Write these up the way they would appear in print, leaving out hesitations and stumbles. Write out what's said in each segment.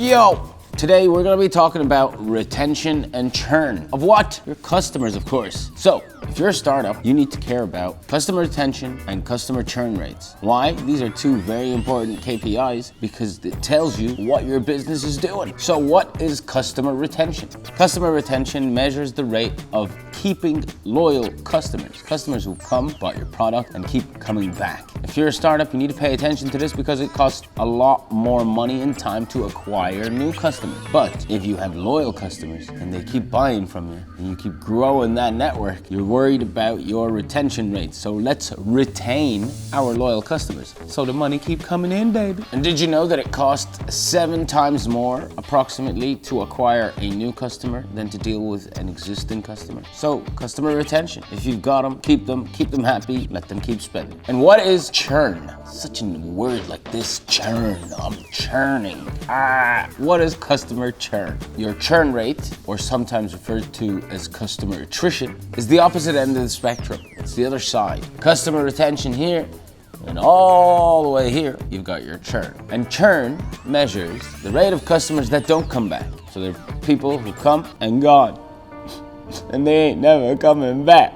Yo! Today we're going to be talking about retention and churn of what? Your customers, of course. So, if you're a startup, you need to care about customer retention and customer churn rates. Why? These are two very important KPIs because it tells you what your business is doing. So what is customer retention? Customer retention measures the rate of keeping loyal customers. Customers who come, bought your product, and keep coming back. If you're a startup, you need to pay attention to this because it costs a lot more money and time to acquire new customers. But if you have loyal customers and they keep buying from you and you keep growing that network, you're worried about your retention rates. So let's retain our loyal customers so the money keep coming in, baby. And did you know that it costs 7 times more approximately to acquire a new customer than to deal with an existing customer? So customer retention, if you've got them, keep them happy, let them keep spending. And what is churn? Such a word like this, churn, I'm churning. What is customer churn? Your churn rate, or sometimes referred to as customer attrition, is the opposite end of the spectrum. It's the other side. Customer retention here, and all the way here, you've got your churn. And churn measures the rate of customers that don't come back. So there are people who come and gone, and they ain't never coming back.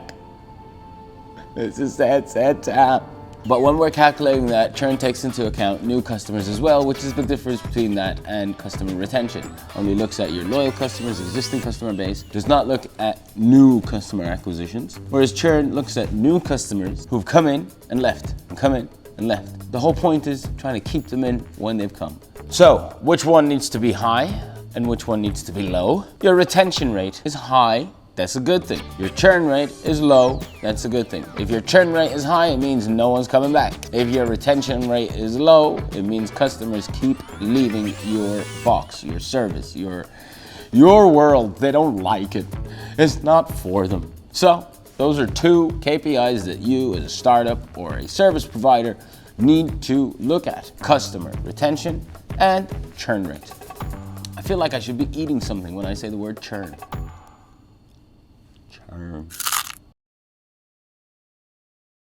It's a sad, sad time. But when we're calculating that, churn takes into account new customers as well, which is the difference between that and customer retention. Only looks at your loyal customers, existing customer base, does not look at new customer acquisitions, whereas churn looks at new customers who've come in and left, and come in and left. The whole point is trying to keep them in when they've come. So, which one needs to be high and which one needs to be low? Your retention rate is high. That's a good thing. Your churn rate is low, that's a good thing. If your churn rate is high, it means no one's coming back. If your retention rate is low, it means customers keep leaving your box, your service, your world. They don't like it. It's not for them. So, those are 2 KPIs that you as a startup or a service provider need to look at. Customer retention and churn rate. I feel like I should be eating something when I say the word churn. Churn.